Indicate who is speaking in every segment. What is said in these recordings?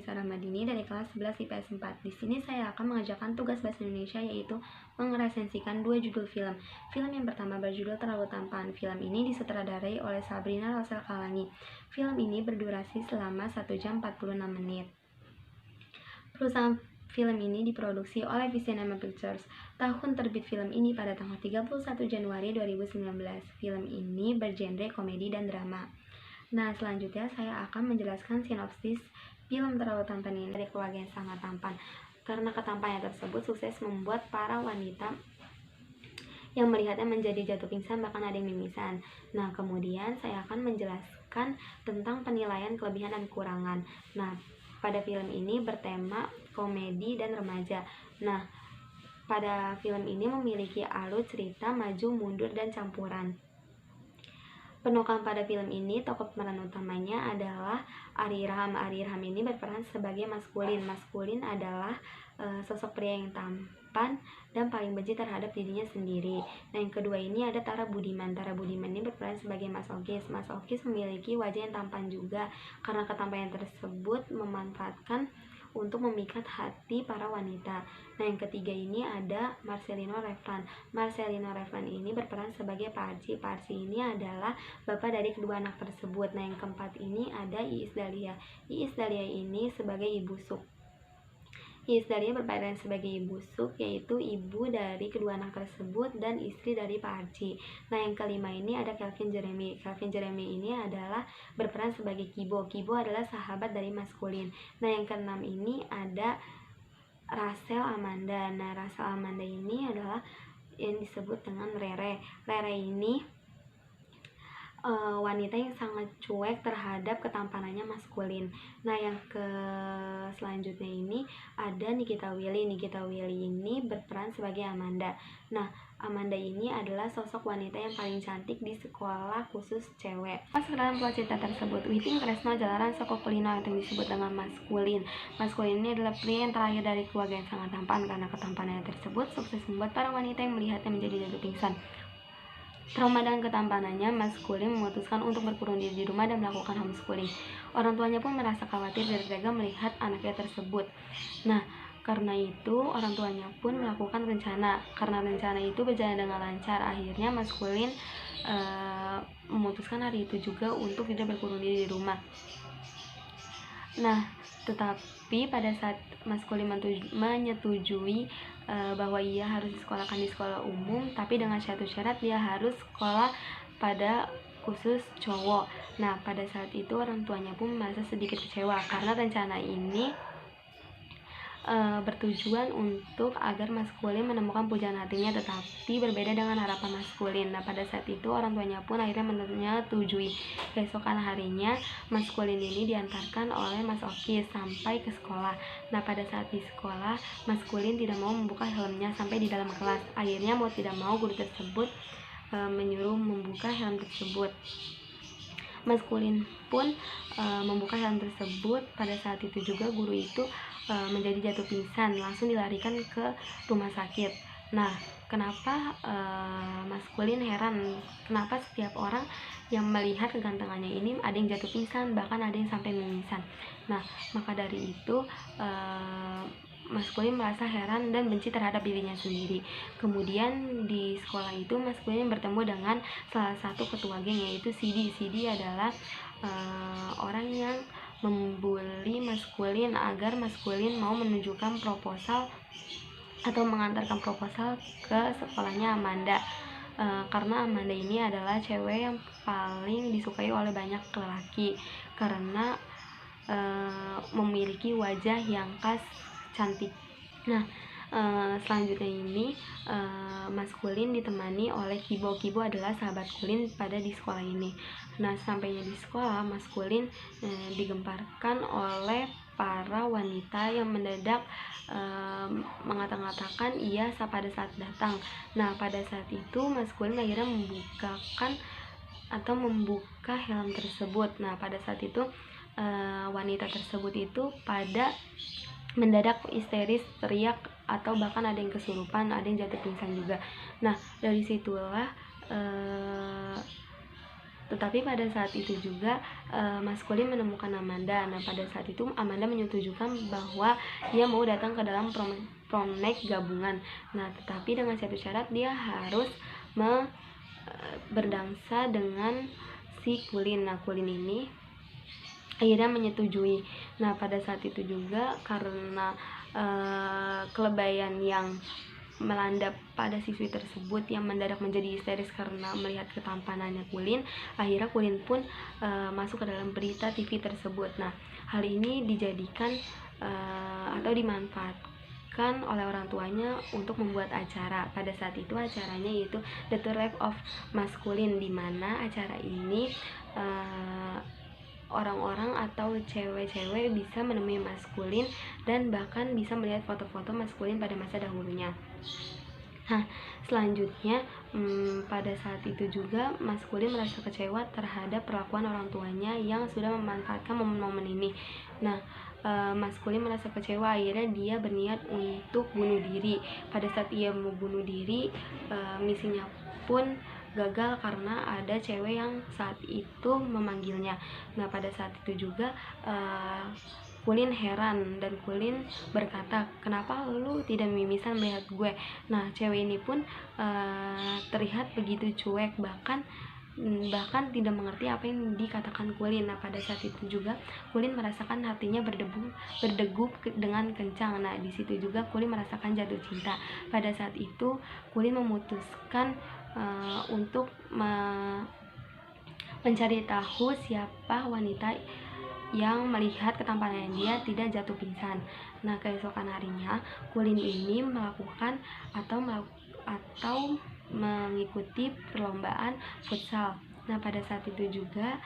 Speaker 1: Nisa Ramadini dari kelas 11 IPS 4. Di sini saya akan mengerjakan tugas bahasa Indonesia, yaitu meresensikan 2 judul film. Film yang pertama berjudul Terlalu Tampan. Film ini disutradarai oleh Sabrina Rosel Kalangi. Film ini berdurasi selama 1 jam 46 menit. Perusahaan film ini diproduksi oleh Visinema Pictures. Tahun terbit film ini pada tanggal 31 Januari 2019. Film ini bergenre komedi dan drama. Nah, selanjutnya saya akan menjelaskan sinopsis film Terlalu Tampan ini. Dari keluarga yang sangat tampan. Karena ketampannya tersebut sukses membuat para wanita yang melihatnya menjadi jatuh pingsan, bahkan ada yang mimisan. Nah, kemudian saya akan menjelaskan tentang penilaian kelebihan dan kekurangan. Nah, pada film ini bertema komedi dan remaja. Nah, pada film ini memiliki alur cerita maju, mundur, dan campuran. Penukaran pada film ini, tokoh pemeran utamanya adalah Ari Irham. Ari Irham ini berperan sebagai maskulin. Maskulin adalah sosok pria yang tampan dan paling benci terhadap dirinya sendiri. Nah, yang kedua ini ada Tara Budiman. Tara Budiman ini berperan sebagai masokis. Masokis memiliki wajah yang tampan juga, karena ketampanan tersebut memanfaatkan untuk memikat hati para wanita. Nah, yang ketiga ini ada Marcelino Reflan. Marcelino Reflan ini berperan sebagai Pak Arci. Pak Arci ini adalah bapak dari kedua anak tersebut. Nah, yang keempat ini ada Iis Dahlia. Iis Dahlia ini sebagai ibu Suk. Iis Dahlia berperan sebagai ibu Suk, yaitu ibu dari kedua anak tersebut dan istri dari Pak Arci. Nah, yang kelima ini ada Calvin Jeremy. Calvin Jeremy ini adalah berperan sebagai Kibo. Kibo adalah sahabat dari maskulin. Nah, yang keenam ini ada Rachel Amanda. Nah, Rachel Amanda ini adalah yang disebut dengan Rere. Rere ini wanita yang sangat cuek terhadap ketampanannya maskulin. Nah, yang selanjutnya ini ada Nikita Willy. Nikita Willy ini berperan sebagai Amanda. Nah, Amanda ini adalah sosok wanita yang paling cantik di sekolah khusus cewek. Masuk dalam plot cerita tersebut, Witing Tresno Jalaran Soko Kulino yang disebut dengan maskulin. Maskulin ini adalah pria yang terakhir dari keluarga yang sangat tampan. Karena ketampanannya tersebut sukses membuat para wanita yang melihatnya menjadi jatuh pingsan. Trauma dengan ketampanannya, maskulin memutuskan untuk berkurung diri di rumah dan melakukan homeschooling. Orang tuanya pun merasa khawatir dan tega melihat anaknya tersebut. Nah, karena itu orang tuanya pun melakukan rencana. Karena rencana itu berjalan dengan lancar, akhirnya maskulin memutuskan hari itu juga untuk tidak berkurung diri di rumah. Nah, tetapi pada saat maskulin menyetujui bahwa ia harus disekolahkan di sekolah umum, tapi dengan satu syarat, dia harus sekolah pada khusus cowok. Nah, pada saat itu orang tuanya pun merasa sedikit kecewa karena rencana ini bertujuan untuk agar maskulin menemukan pujaan hatinya, tetapi berbeda dengan harapan maskulin. Nah, pada saat itu orang tuanya pun akhirnya menyetujui. Keesokan harinya maskulin ini diantarkan oleh Mas Oki sampai ke sekolah. Nah, pada saat di sekolah, maskulin tidak mau membuka helmnya sampai di dalam kelas. Akhirnya mau tidak mau guru tersebut menyuruh membuka helm tersebut. Maskulin pun membuka helm tersebut. Pada saat itu juga guru itu menjadi jatuh pingsan, langsung dilarikan ke rumah sakit. Nah, kenapa maskulin heran kenapa setiap orang yang melihat kegantengannya ini ada yang jatuh pingsan, bahkan ada yang sampai mimisan. Nah, maka dari itu maskulin merasa heran dan benci terhadap dirinya sendiri. Kemudian di sekolah itu maskulin bertemu dengan salah satu ketua geng, yaitu Sidi. Sidi adalah orang yang membuli maskulin agar maskulin mau menunjukkan proposal atau mengantarkan proposal ke sekolahnya Amanda. Karena Amanda ini adalah cewek yang paling disukai oleh banyak lelaki karena memiliki wajah yang khas cantik. Nah, selanjutnya ini maskulin ditemani oleh Kibo. Kibo adalah sahabat kulin pada di sekolah ini. Nah, sampainya di sekolah, maskulin digemparkan oleh para wanita yang mendadak mengata-ngatakan ia pada saat datang. Nah, pada saat itu maskulin akhirnya membuka helm tersebut. Nah, pada saat itu wanita tersebut itu pada mendadak histeris, teriak, atau bahkan ada yang kesurupan, ada yang jatuh pingsan juga. Nah, dari situlah Tetapi pada saat itu juga Mas Kulin menemukan Amanda. Nah pada saat itu Amanda menyetujui bahwa dia mau datang ke dalam prom night gabungan. Nah tetapi dengan satu syarat, dia harus berdansa dengan si Kulin. Nah Kulin ini akhirnya menyetujui. Nah pada saat itu juga karena kelebayan yang melanda pada siswi tersebut yang mendadak menjadi histeris karena melihat ketampanannya Kulin, akhirnya Kulin pun masuk ke dalam berita TV tersebut. Nah hal ini dijadikan atau dimanfaatkan oleh orang tuanya untuk membuat acara. Pada saat itu acaranya yaitu The True Life of Mas Kulin, di mana acara ini orang-orang atau cewek-cewek bisa menemui Mas Kulin dan bahkan bisa melihat foto-foto Mas Kulin pada masa dahulunya. Nah selanjutnya pada saat itu juga Mas Kulin merasa kecewa terhadap perlakuan orang tuanya yang sudah memanfaatkan momen-momen ini. Nah Mas Kulin merasa kecewa, akhirnya dia berniat untuk bunuh diri. Pada saat ia mau bunuh diri, misinya pun gagal karena ada cewek yang saat itu memanggilnya. Nah pada saat itu juga Kulin heran dan Kulin berkata, kenapa lu tidak mimisan melihat gue? Nah cewek ini pun terlihat begitu cuek, bahkan tidak mengerti apa yang dikatakan Kulin. Nah pada saat itu juga Kulin merasakan hatinya berdegup dengan kencang. Nah di situ juga Kulin merasakan jatuh cinta. Pada saat itu Kulin memutuskan untuk mencari tahu siapa wanita yang melihat ketampanan dia tidak jatuh pingsan. Nah keesokan harinya Kulin ini melakukan atau mengikuti perlombaan futsal. Nah pada saat itu juga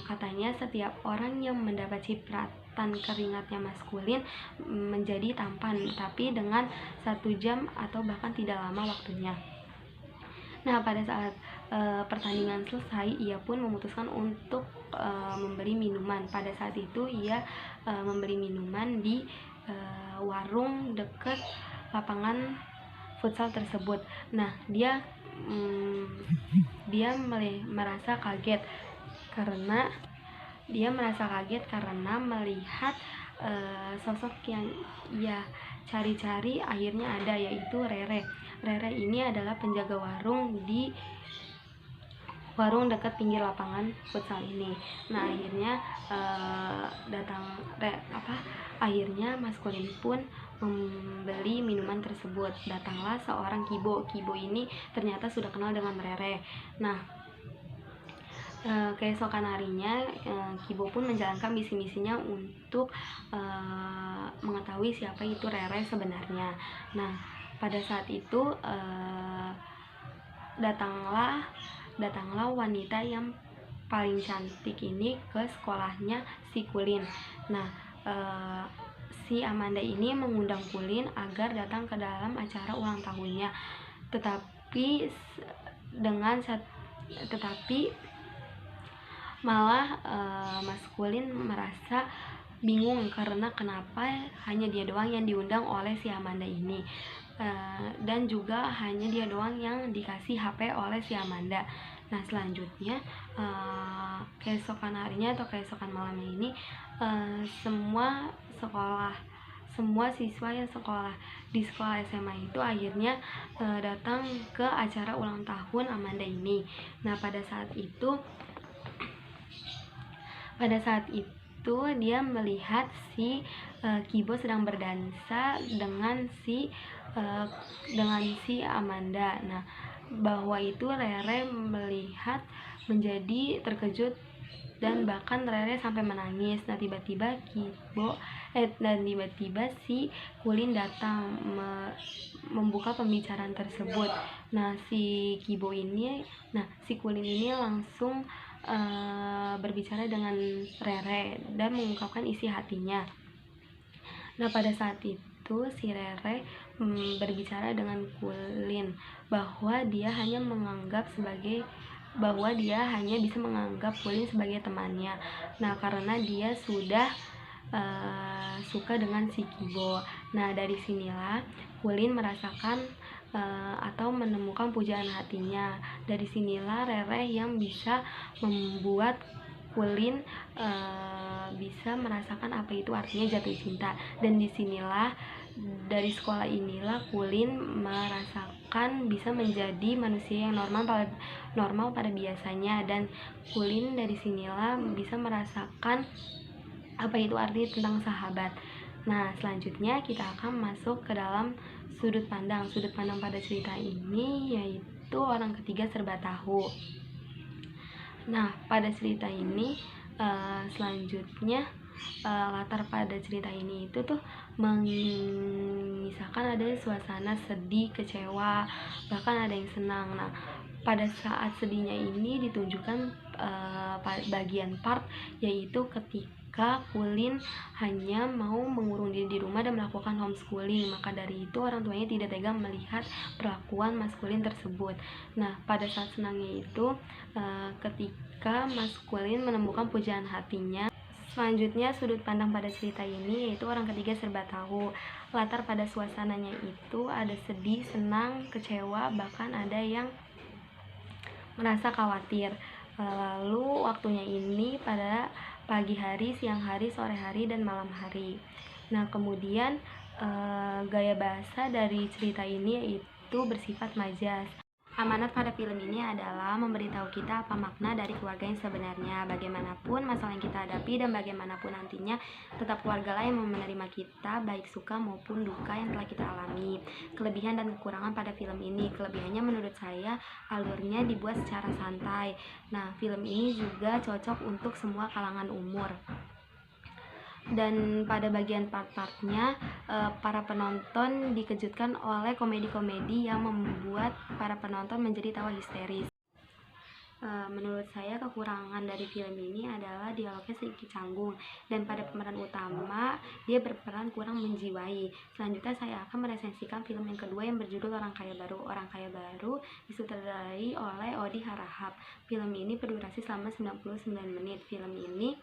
Speaker 1: katanya setiap orang yang mendapat cipratan keringatnya Mas Kulin menjadi tampan, tapi dengan 1 jam atau bahkan tidak lama waktunya. Nah pada saat pertandingan selesai, ia pun memutuskan untuk membeli minuman. Pada saat itu ia membeli minuman di warung dekat lapangan futsal tersebut. Nah dia merasa kaget karena melihat sosok yang ia cari-cari akhirnya ada, yaitu Rere. Rere ini adalah penjaga warung di warung dekat pinggir lapangan futsal ini. Nah akhirnya Mas Kulin pun membeli minuman tersebut. Datanglah seorang Kibo. Kibo ini ternyata sudah kenal dengan Rere. Nah keesokan harinya Kibo pun menjalankan misi-misinya untuk mengetahui siapa itu Rere sebenarnya. Nah pada saat itu datanglah wanita yang paling cantik ini ke sekolahnya si Kulin. Nah si Amanda ini mengundang Kulin agar datang ke dalam acara ulang tahunnya, tetapi malah Mas Kulin merasa bingung karena kenapa hanya dia doang yang diundang oleh si Amanda ini, dan juga hanya dia doang yang dikasih HP oleh si Amanda. Nah selanjutnya keesokan harinya atau keesokan malamnya ini semua siswa yang sekolah di sekolah SMA itu akhirnya datang ke acara ulang tahun Amanda ini. Nah pada saat itu dia melihat si Kibo sedang berdansa dengan si Amanda. Nah bahwa itu Rere melihat menjadi terkejut dan bahkan Rere sampai menangis. Nah tiba-tiba si Kulin datang membuka pembicaraan tersebut. Nah si Kulin ini langsung berbicara dengan Rere dan mengungkapkan isi hatinya. Nah pada saat itu si Rere berbicara dengan Kulin bahwa dia hanya bisa menganggap Kulin sebagai temannya. Nah karena dia sudah suka dengan si Kibo. Nah dari sinilah Kulin merasakan atau menemukan pujaan hatinya. Dari sinilah Rere yang bisa membuat Kulin bisa merasakan apa itu artinya jatuh cinta. Dan disinilah, dari sekolah inilah Kulin merasakan bisa menjadi manusia yang normal pada biasanya, dan Kulin dari sinilah bisa merasakan apa itu arti tentang sahabat. Nah, selanjutnya kita akan masuk ke dalam sudut pandang. Sudut pandang pada cerita ini yaitu orang ketiga serba tahu. Nah, pada cerita ini selanjutnya latar pada cerita ini itu tuh mengisahkan ada suasana sedih, kecewa, bahkan ada yang senang. Nah, pada saat sedihnya ini ditunjukkan bagian part yaitu ketika Kulin hanya mau mengurung diri di rumah dan melakukan homeschooling. Maka dari itu orang tuanya tidak tega melihat perlakuan Mas Kulin tersebut. Nah, pada saat senangnya itu ketika Mas Kulin menemukan pujaan hatinya. Selanjutnya, sudut pandang pada cerita ini yaitu orang ketiga serba tahu. Latar pada suasananya itu ada sedih, senang, kecewa, bahkan ada yang merasa khawatir. Lalu waktunya ini pada pagi hari, siang hari, sore hari, dan malam hari. Nah, kemudian gaya bahasa dari cerita ini yaitu bersifat majas. Amanat pada film ini adalah memberitahu kita apa makna dari keluarga yang sebenarnya. Bagaimanapun masalah yang kita hadapi dan bagaimanapun nantinya, tetap keluargalah yang menerima kita, baik suka maupun duka yang telah kita alami. Kelebihan dan kekurangan pada film ini. Kelebihannya menurut saya alurnya dibuat secara santai. Nah, film ini juga cocok untuk semua kalangan umur. Dan pada bagian part-partnya para penonton dikejutkan oleh komedi-komedi yang membuat para penonton menjadi tawa histeris. Menurut saya kekurangan dari film ini adalah dialognya sedikit canggung, dan pada pemeran utama dia berperan kurang menjiwai. Selanjutnya saya akan meresensikan film yang kedua yang berjudul Orang Kaya Baru. Orang Kaya Baru disutradarai oleh Odi Harahap. Film ini berdurasi selama 99 menit. Film ini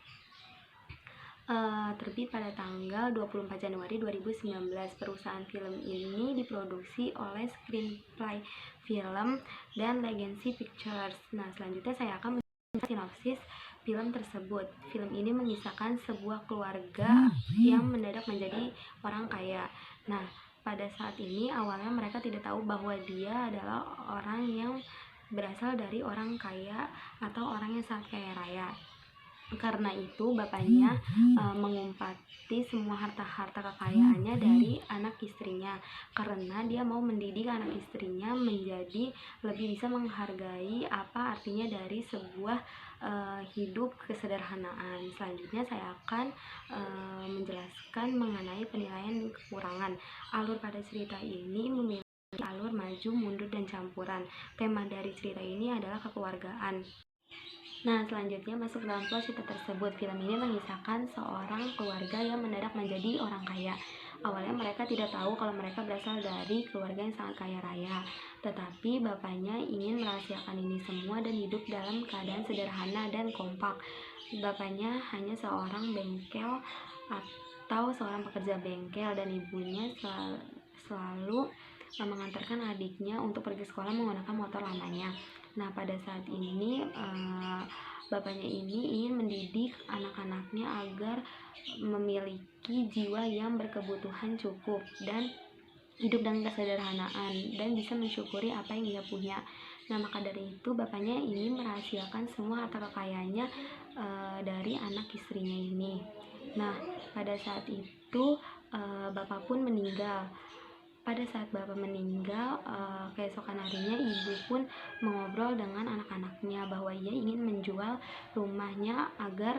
Speaker 1: terbit pada tanggal 24 Januari 2019. Perusahaan film ini diproduksi oleh Screenplay Film dan Legacy Pictures. Nah, selanjutnya saya akan menjelaskan sinopsis film tersebut. Film ini mengisahkan sebuah keluarga yang mendadak menjadi orang kaya. Nah, pada saat ini awalnya mereka tidak tahu bahwa dia adalah orang yang berasal dari orang kaya atau orang yang sangat kaya raya. Karena itu bapaknya mengumpati semua harta-harta kekayaannya dari anak istrinya, karena dia mau mendidik anak istrinya menjadi lebih bisa menghargai apa artinya dari sebuah hidup kesederhanaan. Selanjutnya saya akan menjelaskan mengenai penilaian kekurangan. Alur pada cerita ini memiliki alur maju, mundur, dan campuran. Tema dari cerita ini adalah kekeluargaan. Nah, selanjutnya masuk dalam plot cerita tersebut. Film ini mengisahkan seorang keluarga yang mendadak menjadi orang kaya. Awalnya mereka tidak tahu kalau mereka berasal dari keluarga yang sangat kaya raya. Tetapi bapaknya ingin merahasiakan ini semua dan hidup dalam keadaan sederhana dan kompak. Bapaknya hanya seorang bengkel atau seorang pekerja bengkel, dan ibunya selalu mengantarkan adiknya untuk pergi sekolah menggunakan motor lamanya. Nah, pada saat ini bapaknya ini ingin mendidik anak-anaknya agar memiliki jiwa yang berkebutuhan cukup dan hidup dengan kesederhanaan dan bisa mensyukuri apa yang dia punya. Nah, maka dari itu bapaknya ingin merahasiakan semua harta kekayaannya dari anak istrinya ini. Nah, pada saat itu bapak pun meninggal. Pada saat bapak meninggal, keesokan harinya ibu pun mengobrol dengan anak-anaknya bahwa ia ingin menjual rumahnya agar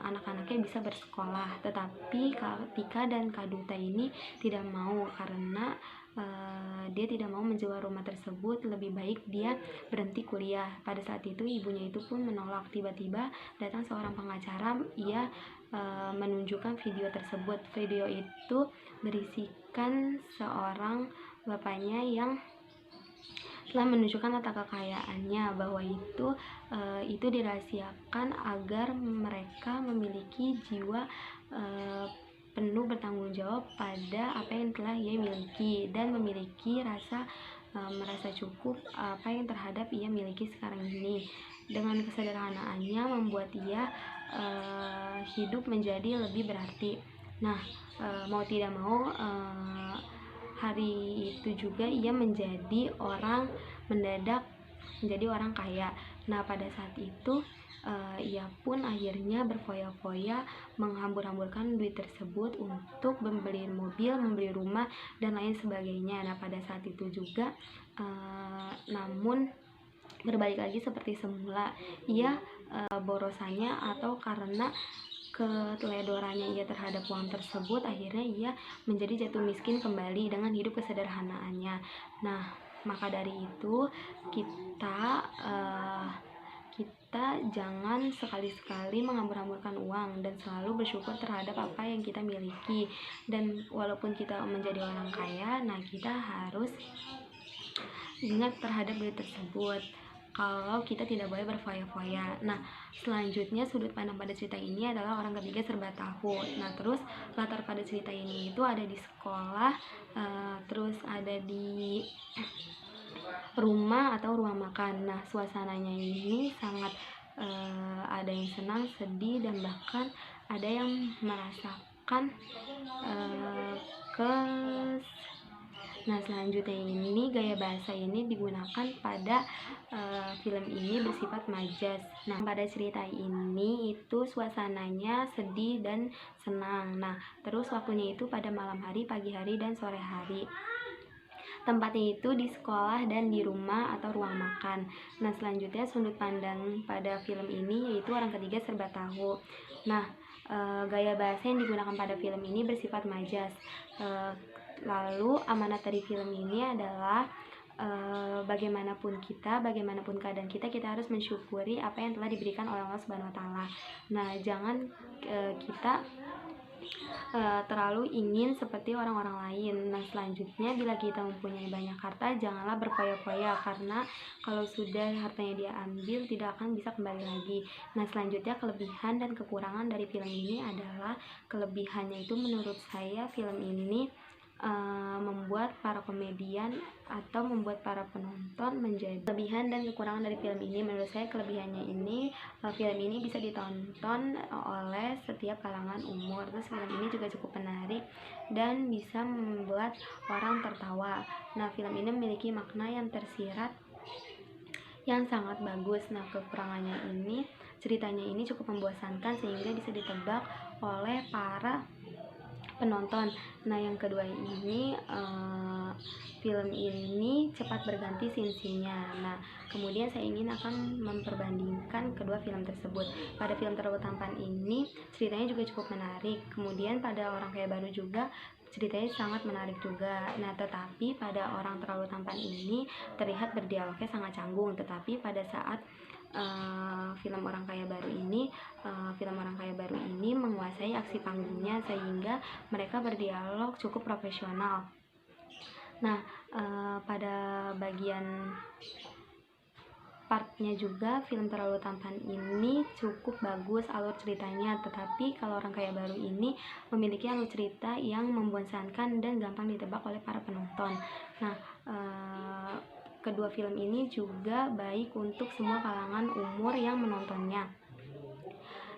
Speaker 1: anak-anaknya bisa bersekolah. Tetapi Kak Tika dan Kak Duta ini tidak mau, karena dia tidak mau menjual rumah tersebut, lebih baik dia berhenti kuliah. Pada saat itu ibunya itu pun menolak. Tiba-tiba datang seorang pengacara, ia menunjukkan video tersebut. Video itu berisikan seorang bapaknya yang telah menunjukkan harta kekayaannya, bahwa itu dirahasiakan agar mereka memiliki jiwa penuh bertanggung jawab pada apa yang telah ia miliki dan memiliki rasa merasa cukup apa yang terhadap ia miliki sekarang ini. Dengan kesederhanaannya membuat ia hidup menjadi lebih berarti. Nah, mau tidak mau hari itu juga ia mendadak menjadi orang kaya. Nah, pada saat itu ia pun akhirnya berfoya-foya menghambur-hamburkan duit tersebut untuk membeli mobil, membeli rumah, dan lain sebagainya. Nah, pada saat itu juga namun berbalik lagi seperti semula, ia borosannya atau karena keteledorannya ia terhadap uang tersebut, akhirnya ia menjadi jatuh miskin kembali dengan hidup kesederhanaannya. Nah, maka dari itu kita jangan sekali-sekali menghambur-hamburkan uang dan selalu bersyukur terhadap apa yang kita miliki. Dan walaupun kita menjadi orang kaya, nah kita harus ingat terhadap duit tersebut, kalau kita tidak boleh berfoya-foya. Nah, selanjutnya sudut pandang pada cerita ini adalah orang ketiga serba tahu. Nah, terus latar pada cerita ini itu ada di sekolah, terus ada di rumah atau ruang makan. Nah, suasananya ini sangat ada yang senang, sedih, dan bahkan ada yang merasakan Nah, selanjutnya ini gaya bahasa ini digunakan pada film ini bersifat majas. Nah, pada cerita ini itu suasananya sedih dan senang. Nah, terus waktunya itu pada malam hari, pagi hari, dan sore hari. Tempatnya itu di sekolah dan di rumah atau ruang makan. Nah, selanjutnya sudut pandang pada film ini yaitu orang ketiga serba tahu. Nah, gaya bahasa yang digunakan pada film ini bersifat majas. Lalu amanat dari film ini adalah bagaimanapun keadaan kita harus mensyukuri apa yang telah diberikan oleh Allah Subhanahu wa taala. Nah, jangan kita terlalu ingin seperti orang-orang lain. Nah, selanjutnya bila kita mempunyai banyak harta, janganlah berfoya-foya, karena kalau sudah hartanya dia ambil tidak akan bisa kembali lagi. Nah, selanjutnya kelebihan dan kekurangan dari film ini adalah, kelebihannya itu menurut saya film ini membuat para komedian atau membuat para penonton menjadi kelebihan dan kekurangan dari film ini. Menurut saya kelebihannya ini, film ini bisa ditonton oleh setiap kalangan umur. Terus film ini juga cukup menarik dan bisa membuat orang tertawa. Nah, film ini memiliki makna yang tersirat yang sangat bagus. Nah, kekurangannya ini, ceritanya ini cukup membosankan sehingga bisa ditebak oleh para penonton. Nah, yang kedua ini film ini cepat berganti scene-nya. Nah, kemudian saya ingin akan memperbandingkan kedua film tersebut. Pada film Terlalu Tampan ini ceritanya juga cukup menarik. Kemudian pada Orang Kaya Baru juga ceritanya sangat menarik juga. Nah, tetapi pada Orang Terlalu Tampan ini terlihat berdialognya sangat canggung. Tetapi pada saat film Orang Kaya Baru ini menguasai aksi panggungnya sehingga mereka berdialog cukup profesional. Nah, pada bagian partnya juga film Terlalu Tampan ini cukup bagus alur ceritanya, tetapi kalau Orang Kaya Baru ini memiliki alur cerita yang membosankan dan gampang ditebak oleh para penonton. Nah, kedua film ini juga baik untuk semua kalangan umur yang menontonnya.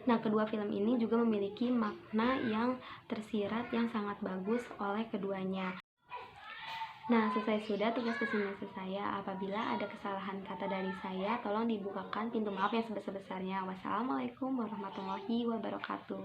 Speaker 1: Nah, kedua film ini juga memiliki makna yang tersirat yang sangat bagus oleh keduanya. Nah, selesai sudah tugas bahasa saya. Apabila ada kesalahan kata dari saya, tolong dibukakan pintu maaf yang sebesar-besarnya. Wassalamualaikum warahmatullahi wabarakatuh.